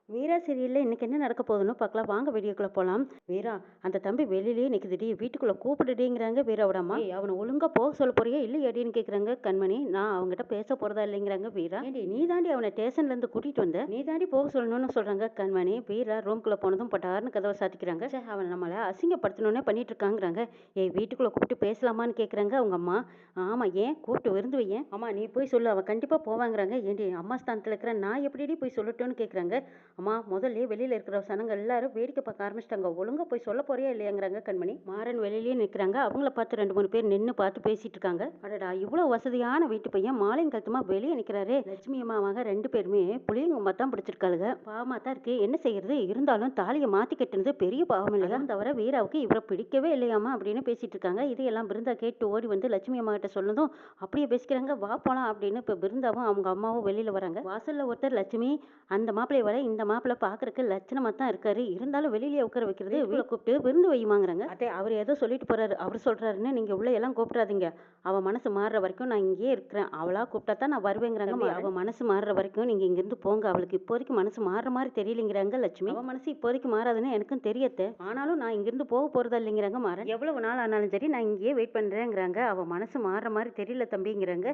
வீரா சீரியல்ல இன்னைக்கு என்ன நடக்க போகுதுன்னு பார்க்கலாம் வாங்க வீடியோக்குள்ள போலாம். வீரா அந்த தம்பி வெளியிலேயே நிக்குதுடி, வீட்டுக்குள்ள கூப்பிடுடிங்கிறாங்க வீராவோட அம்மா. ஏய் அவனை ஒழுங்கா போக சொல்ல போறியா இல்லையாடின்னு கேக்குறாங்க கண்மணி. நான் அவங்ககிட்ட பேச போறதா இல்லைங்கிறாங்க வீரா. ஏண்டி நீ தாண்டி அவனை ஸ்டேஷன்ல இருந்து கூட்டிட்டு வந்த, நீ தாண்டி போக சொல்லணும்னு சொல்றாங்க கண்மணி. வீரா ரூம்குள்ள போனதும் பட்டாருன்னு கதவை சாத்திக்கிறாங்க. ச்சே, அவன் நம்மளை அசிங்கப்படுத்தணும்னே பண்ணிட்டு இருக்காங்கிறாங்க. ஏய் வீட்டுக்குள்ள கூப்பிட்டு பேசலாமான்னு கேக்குறாங்க அவங்க அம்மா. ஆமா ஏன் கூப்பிட்டு விருந்து வையேன். அம்மா நீ போய் சொல்லு, அவன் கண்டிப்பா போவாங்கிறாங்க. ஏண்டி அம்மா ஸ்தானத்துல இருக்கிற நான் எப்படிடி போய் சொல்லட்டும்னு கேக்குறாங்க. அம்மா முதல்ல வெளியில இருக்கிற சனங்க எல்லாரும் வேடிக்கை பார்க்க ஆரம்பிச்சிட்டாங்க, ஒழுங்கா போய் சொல்ல போறியா இல்லையாங்கிறாங்க கண்மணி. மாறன் வெளியிலேயே நிற்கிறாங்க. அவங்கள பார்த்து 2 3 பேர் நின்று பார்த்து பேசிட்டு இருக்காங்க. அடடா இவ்வளவு வசதியான வீட்டு பையன் மாலையும் கழுத்துமா வெளியே நிற்கிறாரு. லட்சுமி அம்மாவாக 2 பேருமே புளியங்கும்பா தான் பிடிச்சிருக்காளுங்க. பாவமா தான் இருக்கு, என்ன செய்யறது, இருந்தாலும் தாலியை மாத்தி கட்டுனது பெரிய பாவம் இல்லையா, தவிர வீராவுக்கு இவரை பிடிக்கவே இல்லையாமா அப்படின்னு பேசிட்டு இருக்காங்க. இதையெல்லாம் பிருந்தா கேட்டு ஓடி வந்து லட்சுமி அம்மா கிட்ட சொன்னதும் அப்படியே பேசிக்கிறாங்க. வா போலாம் அப்படின்னு இப்ப பிருந்தாவும் அவங்க அம்மாவும் வெளியில வராங்க. வாசல்ல ஒருத்தர் லட்சுமி அந்த மாப்பிள்ளை வர இந்த மாப்பிள்ளை பாக்குறதுக்கு லட்சணமா தான் இருக்காரு, இருந்தாலும் வெளியிலேயே உட்கார வைக்கிறது, வீட்டுல கூப்பிட்டு விருந்து வையுமாங்கிறாங்க. அத்தை அவர் ஏதோ சொல்லிட்டு போறாரு, அவர் சொல்றாருன்னு நீங்க உள்ள எல்லாம் கூப்பிடாதீங்க, அவ மனசு மாறுற வரைக்கும் நான் இங்கேயே இருக்கிறேன், அவளா கூப்பிட்டா தான் நான் வருவேங்கிறாங்க. அவ மனசு மாறுற வரைக்கும் நீங்க இங்கிருந்து போங்க, அவளுக்கு இப்போதைக்கு மனசு மாறுற மாதிரி தெரியலைங்கிறாங்க லட்சுமி. அவ மனசு இப்போதைக்கு மாறாதுன்னு எனக்கும் தெரியத்த, ஆனாலும் நான் இங்கிருந்து போக போறதா இல்லைங்கிறாங்க மாறன். எவ்வளவு நாள் ஆனாலும் சரி நான் இங்கேயே வெயிட் பண்றேங்கிறாங்க. அவ மனசு மாறுற மாதிரி தெரியல தம்பிங்கிறாங்க.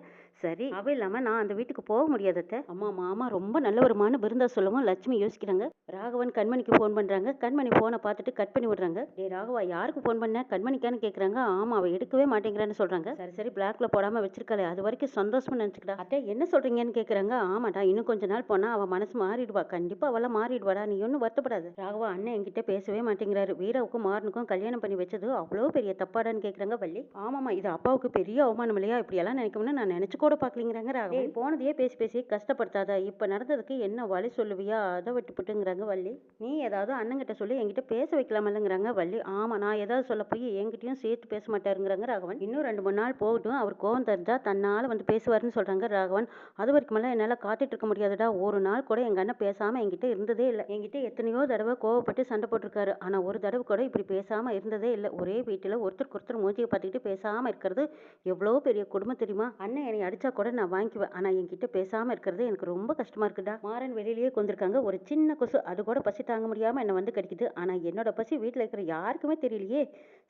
சரி அவ இல்லாம நான் அந்த வீட்டுக்கு போக முடியாதத்த. அம்மா மாமா ரொம்ப நல்லவருமானு பிருந்தா சொல்லவும் லட்சுமி யோசிக்கிறாங்க. ராகவன் கண்மணிக்கு ஃபோன் பண்றாங்க. கண்மணி போனை பார்த்துட்டு கட் பண்ணி விடுறாங்க. டே ராகவா யாருக்கு ஃபோன் பண்ண, கண்மணிக்கான்னு கேக்குறாங்க. ஆமா அவ எடுக்கவே மாட்டேங்கிறான்னு சொல்றாங்க. சரி சரி பிளாக்ல போடாம வச்சிருக்காளே அது வரைக்கும் சந்தோஷமா நினைச்சுக்கடா. அட்டே என்ன சொல்றீங்கன்னு கேக்குறாங்க. ஆமாடா இன்னும் கொஞ்ச நாள் போனா அவ மனசு மாறிடுவா, கண்டிப்பா அவள மாறிடுவாடா, நீ ஒன்னும் வருத்தப்படாது. ராகவா அண்ணன் என்கிட்ட பேசவே மாட்டேங்கிறாரு, வீராவுக்கும் மாறனுக்கும் கல்யாணம் பண்ணி வச்சது அவ்வளோ பெரிய தப்பாடான்னு கேக்குறாங்க வள்ளி. ஆமாமா இது அப்பாவுக்கு பெரிய அவமானம் இல்லையா, இப்படி எல்லாம் நினைக்கணும்னு நான் நினைச்சு கூட பாக்கலங்கிறாங்க ராகவன். போனதையே பேசி பேசி கஷ்டப்படுத்தாத, இப்ப நடந்ததுக்கு என்ன வழி சொல்லுவியா அதை விட்டு புட்டுங்கிறாங்க வள்ளி. நீ ஏதாவது அண்ணங்கிட்ட சொல்லி என்கிட்ட பேச வைக்கலாமல்லங்கிறாங்க வள்ளி. ஆமா நான் ஏதாவது சொல்ல போய் என்கிட்டயும் சேர்த்து பேச மாட்டாருங்கிறாங்க ராகவன். இன்னும் 2 3 நாள் போகட்டும், அவர் கோவம் தெரிஞ்சா தன்னால வந்து பேசுவாருன்னு சொல்றாங்க ராகவன். அது வரைக்கும் என்னால காத்துட்டு இருக்க முடியாதுடா, ஒரு நாள் கூட எங்க அண்ணன் பேசாம என்கிட்ட இருந்ததே இல்லை, என்கிட்ட எத்தனையோ தடவை கோவப்பட்டு சண்டை போட்டிருக்காரு, ஆனா ஒரு தடவை கூட இப்படி பேசாம இருந்ததே இல்லை. ஒரே வீட்டுல ஒருத்தருக்கு ஒருத்தர் மூஞ்சியை பார்த்துக்கிட்டு பேசாம இருக்கிறது எவ்வளோ பெரிய குடும்பம் தெரியுமா. அண்ணன் என்னை அடிச்சா கூட நான் வாங்கிக்குவேன், ஆனா என்கிட்ட பேசாம இருக்கிறது எனக்கு ரொம்ப கஷ்டமா இருக்குடா. மாறன் வெளியிலேயே கொண்டிருக்காங்க. ஒரு சின்ன கொசு அது கூட பசி தாங்க முடியாம என்ன வந்து கடிக்குது, ஆனா என்னோட பசி வீட்டுல இருக்கிற யாருக்குமே தெரியலையே.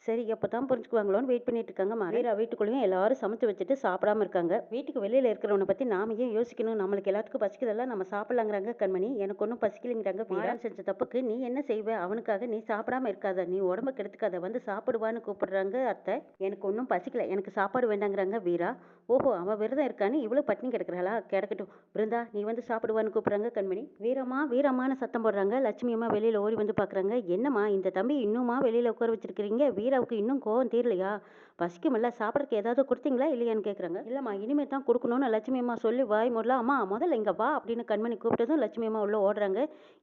சரி எப்பதான் புரிஞ்சுக்குவாங்களோன்னு வெயிட் பண்ணிட்டு இருக்காங்க. வீரா வீட்டுக்குள்ளேயும் எல்லாரும் சமைச்சு வச்சுட்டு சாப்பிடாம இருக்காங்க. வீட்டுக்கு வெளியில இருக்கிறவனை பத்தி நாம ஏன் யோசிக்கணும், நம்மளுக்கு எல்லாத்துக்கும் பசிக்குதெல்லாம் நம்ம சாப்பிடலாங்கிறாங்க கண்மணி. எனக்கு ஒன்றும் பசிக்கலைங்கிறாங்க. வீரா செஞ்ச தப்புக்கு நீ என்ன செய்வ, அவனுக்காக நீ சாப்பிடாம இருக்காத, நீ உடம்ப கெடுத்துக்காத, வந்து சாப்பிடுவான்னு கூப்பிடுறாங்க அத்தை. எனக்கு ஒன்றும் பசிக்கல, எனக்கு சாப்பாடு வேண்டாங்கிறாங்க வீரா. ஓஹோ அவன் விரதம் இருக்கான்னு இவ்வளவு பட்டினி கிடக்குறாளா, கிடக்கட்டும் பிருந்தா நீ வந்து சாப்பிடுவான்னு கூப்பிடுறாங்க கண்மணி. வீரம்மா வீரம்மான்னு சத்தம் போடுறாங்க. லட்சுமி அம்மா வெளியில ஓடி வந்து பாக்குறாங்க. என்னம்மா இந்த தம்பி இன்னுமா வெளியில உட்கார வச்சிருக்கீங்க, வீராவுக்கு இன்னும் கோவம் தீரலையா, பசிக்குமில்ல, சாப்பிட்றதுக்கு ஏதாவது கொடுத்தீங்களா இல்லையான்னு கேட்குறாங்க. இல்லைம்மா இனிமே தான் கொடுக்கணும்னு லட்சுமி அம்மா சொல்லி வாய் மூடலாம். அம்மா முதல்ல இங்கே வா அப்படின்னு கண்மணி கூப்பிட்டதும் லட்சுமி அம்மா உள்ள ஓடுறாங்க.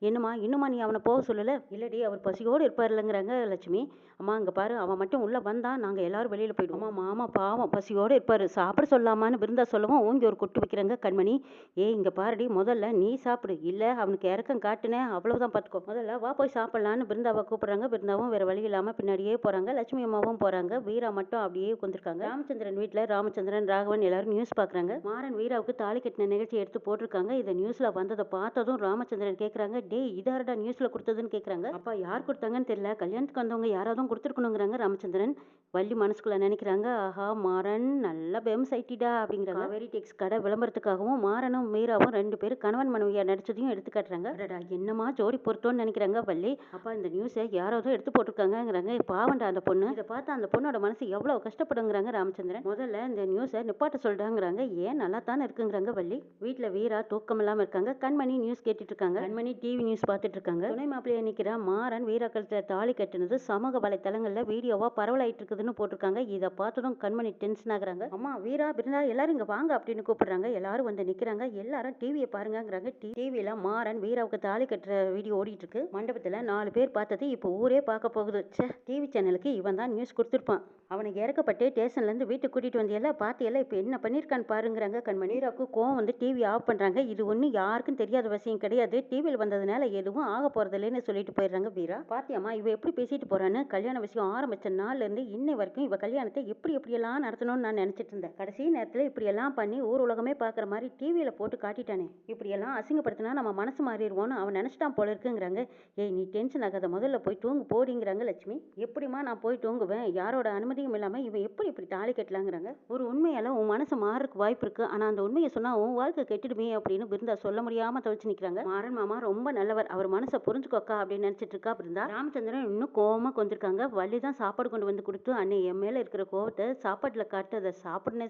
என்னம்மா இன்னுமா நீ அவனை போக சொல்லலை, இல்லடி அவர் பசியோடு இருப்பார்லங்கிறாங்க லட்சுமி. அம்மா இங்கே பாரு அவன் மட்டும் உள்ளே வந்தான் நாங்கள் எல்லாரும் வெளியில் போயிடுவோம். அம்மா மாமா பாவம் பசியோடு இருப்பார், சாப்பிட சொல்லாமான்னு பிருந்தா சொல்லவும் ஓங்கி ஒரு கொட்டு வைக்கிறாங்க கண்மணி. ஏய் இங்கே பாருடி முதல்ல நீ சாப்பிடு, இல்லை அவனுக்கு இறக்கம் காட்டுனேன் அவ்வளவுதான் பார்த்துக்கோ, முதல்ல வா போய் சாப்பிடலான்னு பிருந்தாவை கூப்பிடுறாங்க. பிருந்தாவும் வேற வழி இல்லாமல் பின்னாடியே போகிறாங்க. லட்சுமி அம்மாவும் போகிறாங்க. வீரா மட்டும் அப்படியே உட்காந்துருக்காங்க. ராமச்சந்திரன் வீட்டில் ராமச்சந்திரன் ராகவன் எல்லாரும் நியூஸ் பார்க்குறாங்க. மாறன் வீராவுக்கு தாலி கட்டின நிகழ்ச்சி எடுத்து போட்டிருக்காங்க. இதை நியூஸ்ல வந்ததை பார்த்ததும் ராமச்சந்திரன் கேட்குறாங்க. டே இதாரடா நியூஸ்ல கொடுத்ததுன்னு கேட்குறாங்க. அப்பா யார் கொடுத்தாங்கன்னு தெரியல, கல்யாணத்துக்கு வந்தவங்க யாராவது கொடுத்துருக்கணுங்கிறாங்க ராமச்சந்திரன். வள்ளி மனசுக்குள்ள நினைக்கிறாங்க, ஆஹா மாறன் நல்ல பேமஸ் ஐட்டிடா அப்படிங்கிறாங்க. காவேரி டெக்ஸ் கடை விளம்பரத்துக்காகவும் மாறனும் மீராவும் 2 பேரும் கணவன் மனைவியா நடிச்சதையும் எடுத்து காட்டுறாங்க. அடடா என்னமா ஜோடி பொருத்தோன்னு நினைக்கிறாங்க வள்ளி. அப்பா இந்த நியூஸை யாராவது எடுத்து போட்டிருக்காங்கிறாங்க. பாவண்டா அந்த பொண்ணு, இதை பார்த்து அந்த பொண்ணோட மனசு எவ்வளவு கஷ்டப்படுங்கிறாங்க ராமச்சந்திரன். முதல்ல இந்த நியூஸை நிப்பாட்ட சொல்றாங்கிறாங்க. ஏன் நல்லா தானே இருக்குங்கிறாங்க வள்ளி. வீட்டுல வீரா தூக்கம் இல்லாம இருக்காங்க. கண்மணி நியூஸ் கேட்டுட்டு இருக்காங்க. கண்மணி டிவி நியூஸ் பார்த்துட்டு இருக்காங்க. துணை மாப்பிள்ளையா நிக்கிறா மாறன் வீரா கழுத்துல தாலி கட்டுனது சமூக வலைத்தளங்கள்ல வீடியோவா பரவலாயிட்டு இருக்குதுன்னு போட்டிருக்காங்க. இதை பார்த்ததும் கண்மணி டென்ஷன் ஆகுறாங்க. அம்மா வீரா பிருந்தா எல்லாரும் இங்க வாங்க அப்படின்னு கூப்பிடுறாங்க. எல்லாரும் வந்து நிக்கிறாங்க. எல்லாரும் டிவியை பாருங்கிறாங்க. டிவியில மாறன் வீராவுக்கு தாலி கட்டுற வீடியோ ஓடிட்டு இருக்கு. மண்டபத்துல 4 பேர் பார்த்தது இப்போ ஊரே பார்க்க போகுது. டிவி சேனலுக்கு ராமச்சந்திரனுக்கு இவன் தான் நியூஸ் கொடுத்துருப்பான். அவனுக்கு இறக்கப்பட்டு ஸ்டேஷன்லேருந்து வீட்டுக்கு கூட்டிகிட்டு வந்தியெல்லாம் பார்த்தியெல்லாம் இப்போ என்ன பண்ணியிருக்கான்னு பாருங்கிறாங்க கண்மணி. மீராவுக்கு கோவம் வந்து டிவி ஆஃப் பண்ணுறாங்க. இது ஒன்றும் யாருக்கும் தெரியாத விஷயம் கிடையாது. டிவியில் வந்ததுனால எதுவும் ஆக போகிறதில்லைன்னு சொல்லிட்டு போயிடுறாங்க வீரா. பாத்தியம்மா இவ எப்படி பேசிட்டு போறான்னு. கல்யாண விஷயம் ஆரம்பிச்ச நாள்லேருந்து இன்னை வரைக்கும் இவ கல்யாணத்தை எப்படியெல்லாம் நடத்தணும்னு நான் நினச்சிட்டு இருந்தேன். கடைசி நேரத்தில் இப்படியெல்லாம் பண்ணி ஊர் உலகமே பார்க்குற மாதிரி டிவியில் போட்டு காட்டிட்டானே. இப்படியெல்லாம் அசிங்கப்படுத்தினா நம்ம மனசு மாறிடுவோன்னு அவன் நினச்சிட்டான் போல இருக்குங்கிறாங்க. ஏய் நீ டென்ஷன் ஆகாத, முதல்ல போய் தூங்கு போடிங்கிறாங்க லட்சுமி. எப்படிமா நான் போய் தூங்குவேன்? யாரோட அனுமதியும் இல்லாமல் இவன் இப்படி தாலி கட்டலாங்கிறாங்க. ஒரு உண்மையால உன் மனசு மாறதுக்கு வாய்ப்பு இருக்கு. ஆனா அந்த உண்மையை சொன்னா உன் வாழ்க்கை கெட்டுடுமே அப்படின்னு பிருந்தா சொல்ல முடியாம தவிச்சு நிக்கிறாங்க. மாறன் மாமா ரொம்ப நல்லவர், அவர் மனசை புரிஞ்சுக்கோக்கா அப்படின்னு நினைச்சிட்டு இருக்கா பிருந்தா. ராமச்சந்திரன் இன்னும் கோவமா கொண்டிருக்காங்க. வள்ளி தான் சாப்பாடு கொண்டு வந்து கொடுத்து அன்னை என் மேல இருக்கிற கோவத்தை சாப்பாட்டுல காட்டு, அதை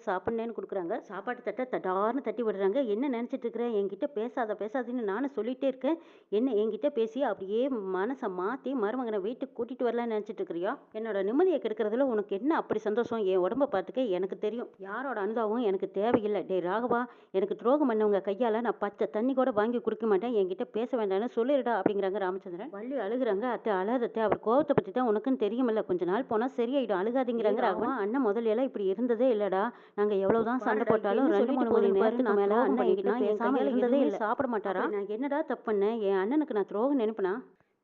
சாப்பிடுனேன்னு கொடுக்குறாங்க. சாப்பாட்டு தட்டை தட்டார்னு தட்டி விடுறாங்க. என்ன நினைச்சிட்டு இருக்கிற? என்கிட்ட பேசாதன்னு நானும் சொல்லிட்டே இருக்கேன். என்ன என்கிட்ட பேசி அப்படியே மனசை மாத்தி மருமகனை வீட்டுக்கு கூட்டிட்டு வரலான்னு நினைச்சிட்டு இருக்கிறியா? என்னோட நிம்மதியை கெடுக்கிறதுல உனக்கு என்ன அப்படி சந்தோஷம்? என் உடம்ப பார்த்துக்க எனக்கு தெரியும். யாரோட அனுதாபமும் எனக்கு தேவையில்லை. டே ராகவா, எனக்கு துரோகம் பண்ணவங்க கையால நான் பச்சை தண்ணி கூட வாங்கி குடிக்க மாட்டேன். என்கிட்ட பேச வேண்டாம்னு சொல்லிடுடா அப்படிங்கிறாங்க ராமச்சந்திரன். வள்ளி அழுகுறாங்க. அத்தை அழாதத்தை, அவர் கோவத்தை பத்தி தான் உனக்குன்னு தெரியுமில்ல, கொஞ்ச நாள் போனா சரியாயிடும், அழுகாதீங்கிறாங்க. ராகவா, அண்ணன் முதல்ல எல்லாம் இப்படி இருந்ததே இல்லடா. நாங்க எவ்வளவுதான் சண்டை போட்டாலும் 2-3 மணி நேரத்துக்கு மேல அண்ணன் என்கிட்ட பேசாம இருந்ததே இல்லை. சாப்பிட மாட்டாரா? நான் என்னடா தப்பு பண்ணேன்? என் அண்ணனுக்கு நான் துரோகம் நினைப்பனா?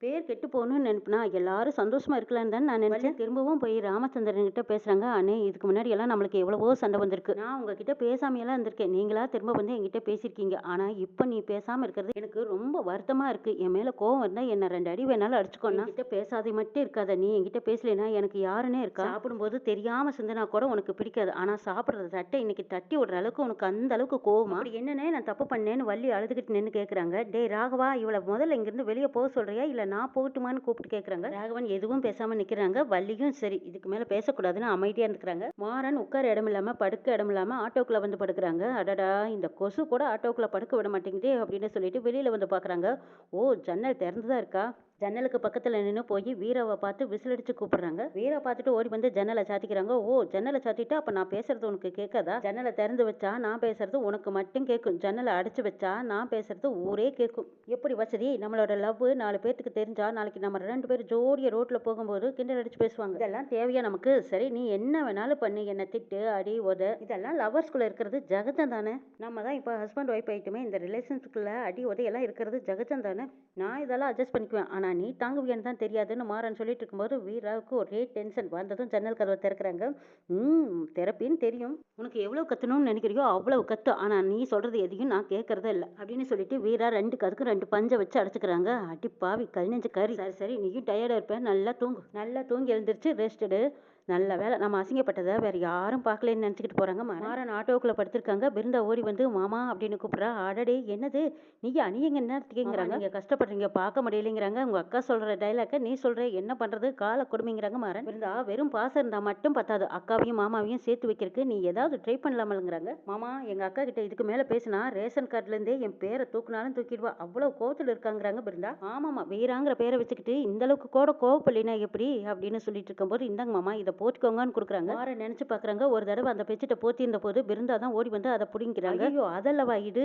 பேர் கெட்டு போகணும்னு நினைப்புனா எல்லாரும் சந்தோஷமா இருக்கலான்னு தான் நான் நினைச்சேன். திரும்பவும் போய் ராமச்சந்திரன் கிட்ட பேசுறாங்க. அண்ணே, இதுக்கு முன்னாடி எல்லாம் நம்மளுக்கு எவ்வளவோ சண்டை வந்திருக்கு. நான் உங்ககிட்ட பேசாமையெல்லாம் இருந்திருக்கேன். நீங்களா திரும்ப வந்து என்கிட்ட பேசியிருக்கீங்க. ஆனா இப்ப நீ பேசாம இருக்கிறது எனக்கு ரொம்ப வருத்தமா இருக்கு. என் மேல கோவம் இருந்தா என்ன 2 அடி வேணாலும் அடிச்சுக்கோன்னா. கிட்ட பேசாதே மட்டும் இருக்காத. நீ என்கிட்ட பேசலைன்னா எனக்கு யாருன்னே இருக்கா? சாப்பிடும்போது தெரியாம சிந்தனா கூட உனக்கு பிடிக்காது. ஆனா சாப்பிடுற தட்டை இன்னைக்கு தட்டி விடுற அளவுக்கு உனக்கு அந்த அளவுக்கு கோவமா? அப்படி என்னன்னே நான் தப்பு பண்ணேன்னு வள்ளி அழுதுகிட்டு நின்று கேட்கறாங்க. டே ராகவா, இவளை முதல்ல இங்கிருந்து வெளியே போக சொல்றியா இல்ல நான் போகட்டுமான்னு கூப்பிட்டு கேட்குறாங்க. ராகவன் எதுவும் பேசாம நிக்கிறாங்க. வள்ளியும் சரி இதுக்கு மேல பேசக்கூடாதுன்னு அமைதியா இருக்கிறாங்க. மாறன் உட்கார இடம் இல்லாம படுக்க இடம் இல்லாம ஆட்டோக்குள்ள வந்து படுக்கிறாங்க. அடடா, இந்த கொசு கூட ஆட்டோக்குள்ள படுக்க விட மாட்டேங்குது அப்படின்னு சொல்லிட்டு வெளியில வந்து பாக்குறாங்க. ஓ, ஜன்னல் திறந்துதான் இருக்கா? ஜன்னலுக்கு பக்கத்துல நின்று போய் வீராவை பார்த்து விசில் அடிச்சு கூப்பிடுறாங்க. வீரா பார்த்துட்டு ஓடி வந்து ஜன்னலை சாத்திக்கிறாங்க. ஓ, ஜன்னலை சாத்திட்டா அப்ப நான் பேசுறது உனக்கு கேட்காதா? ஜன்னலை திறந்து வச்சா நான் பேசுறது உனக்கு மட்டும் கேட்கும், ஜன்னலை அடைச்சு வச்சா நான் பேசுறது ஊரே கேட்கும். எப்படி வசதி? நம்மளோட லவ் 4 பேருக்கு தெரிஞ்சா நாளைக்கு நம்ம 2 பேரும் ஜோடியா ரோட்ல போகும்போது கிண்டல் அடிச்சு பேசுவாங்க. இதெல்லாம் தேவையா நமக்கு? சரி, நீ என்ன வேணாலும் பண்ணு, என்ன திட்டு அடி உத, இதெல்லாம் லவ்வர்ஸ்குள்ள இருக்கிறது ஜகஜம் தானே. நம்ம தான் இப்போ ஹஸ்பண்ட் ஒய்ஃப் ஆயிட்டுமே, இந்த ரிலேஷன்ஸ்குள்ள அடி உதையெல்லாம் இருக்கிறது ஜகஜம் தானே. நான் இதெல்லாம் அட்ஜஸ்ட் பண்ணிக்குவேன். ஆனா நீ தாங்குவியான்னு தான் தெரியாதுன்னு மாறன் சொல்லிட்டு இருக்கும்போது வீராவுக்கு ஒரே டென்ஷன். வந்ததும் ஜன்னல் கதவை திறக்கிறாங்க. தெரப்பின்னு தெரியும், உனக்கு எவ்வளவு கத்தணும்னு நினைக்கிறியோ அவ்வளவு கத்து, ஆனா நீ சொல்றது எதையும் நான் கேட்கறதே இல்லை அப்படின்னு சொல்லிட்டு வீரா 2 கதுக்கு 2 பஞ்சை வச்சு அடைச்சுக்கிறாங்க. அடி பாவி, கல் நெஞ்சு கறி. சரி சரி, நீயும் டயர்டா இருப்ப, நல்லா தூங்கு. நல்லா தூங்கி எழுந்திரிச்சு ரெஸ்ட் எடு. நல்ல வேலை நம்ம அசிங்கப்பட்டதை வேற யாரும் பார்க்கலன்னு நினச்சிக்கிட்டு போறாங்க. மாறன் ஆட்டோக்குள்ள படுத்திருக்காங்க. பிருந்தா ஓடி வந்து மாமா அப்படின்னு கூப்பிட்றா. அடடே, என்னது நீ எங்க நேரத்துக்குங்கிறாங்க. நீங்க கஷ்டப்படுறீங்க, பார்க்க முடியலைங்கிறாங்க. உங்க அக்கா சொல்ற டைலாக்க நீ சொல்ற, என்ன பண்றது, காலை கொடுமைங்கிறாங்க மாறன். பிருந்தா, வெறும் பாசம் இருந்தா மட்டும் பத்தாது, அக்காவையும் மாமாவையும் சேர்த்து வைக்கிறதுக்கு நீ ஏதாவது ட்ரை பண்ணலாமலுங்கிறாங்க. மாமா, எங்க அக்கா கிட்ட இதுக்கு மேல பேசினா ரேஷன் கார்டுல இருந்தே என் பேரை தூக்குனாலும் தூக்கிடுவா, அவ்வளவு கோவத்தில் இருக்காங்கிறாங்க பிருந்தா. ஆமாமா, வீராங்கிற பேரை வச்சுக்கிட்டு இந்த அளவுக்கு கூட கோவப்படலினா எப்படி அப்படின்னு சொல்லிட்டு இருக்கும்போது, இந்தாங்க மாமா, இதை போட்டுக்கோங்கன்னு கொடுக்குறாங்க. மாறன் நினைச்சு பாக்குறாங்க. ஒரு தடவை அந்த பெட்ஷீட்டை போத்தி இருந்த போது பிருந்தா தான் ஓடி வந்து அதை பிடிங்கிறாங்க. ஐயோ, அதல்லவா இது,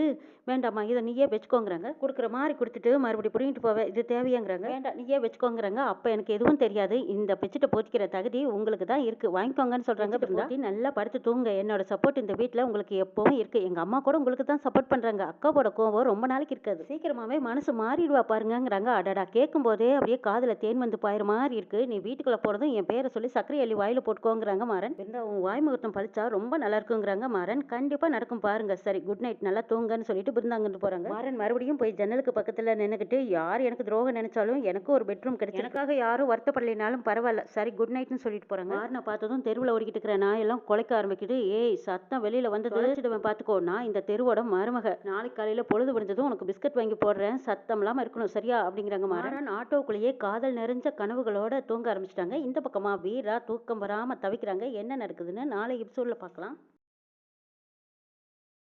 வேண்டாமா, இதை நீயே வச்சுக்கோங்கிறாங்க. கொடுக்குற மாதிரி கொடுத்துட்டு மறுபடியும் பிடிங்கிட்டு போவேன், இது தேவையாங்கிறாங்க. வேண்டாம், நீயே வச்சுக்கோங்கிறாங்க. அப்ப எனக்கு எதுவும் தெரியாது, இந்த பெட்ஷீட்டை போத்திக்கிற தகுதி உங்களுக்கு தான் இருக்கு, வாங்கிக்கோங்கன்னு சொல்றாங்க. பிருந்தா, நல்லா படுத்து தூங்க, என்னோட சப்போர்ட் இந்த வீட்டுல உங்களுக்கு எப்பவும் இருக்கு. எங்க அம்மா கூட உங்களுக்கு தான் சப்போர்ட் பண்றாங்க. அக்காவோட கோவம் ரொம்ப நாளைக்கு இருக்காது, சீக்கிரமாவே மனசு மாறிடுவா பாருங்கிறாங்க. அடடா, கேட்கும் போதே அப்படியே காதுல தேன் வந்து பாயிற மாதிரி இருக்கு. நீ வீட்டுக்குள்ள போறதும் என் பேரை சொல்லி சர்க்கரை அள்ளி வாயில போட்டுக்கோங்கிறாங்க மாறன். பிருந்தா, உன் வாய் முகூர்த்தம் பழிச்சா ரொம்ப நல்லா இருக்குங்கிறாங்க மாறன். கண்டிப்பா நடக்கும் பாருங்க. சரி, குட் நைட், நல்லா தூங்கன்னு சொல்லிட்டு பிருந்தா அங்கிட்டு போறாங்க. மாறன் மறுபடியும் போய் ஜன்னலுக்கு பக்கத்துல நின்னுக்கிட்டு, யார் எனக்கு துரோகம் நினைச்சாலும் எனக்கு ஒரு பெட்ரூம் கிடைச்சு, எனக்காக யாரும் வருத்தப்படலைனாலும் பரவாயில்ல, சரி குட் நைட்னு சொல்லிட்டு போறாங்க. மாறனை பார்த்ததும் தெருவில் ஓடிக்கிட்டு இருக்கிற நான் எல்லாம் குலைக்க ஆரம்பிக்குது. ஏய், சத்தம் வெளியில வந்து தொலைச்சிடுவேன் பார்த்துக்கோ, நான் இந்த தெருவோட மருமக, நாளைக்கு காலையில பொழுது விடிஞ்சதும் உனக்கு பிஸ்கட் வாங்கி போடுறேன், சத்தம் இல்லாம இருக்கணும், சரியா அப்படிங்கிறாங்க. மாறன் ஆட்டோக்குள்ளேயே காதல் நிறைஞ்ச கனவுகளோட தூங்க ஆரம்பிச்சிட்டாங்க. இந்த பக்கமா வீரா தூக்கம் வராம தவிக்கிறாங்க. என்ன நடக்குதுன்னு நாளை எபிசோட்ல பார்க்கலாம்.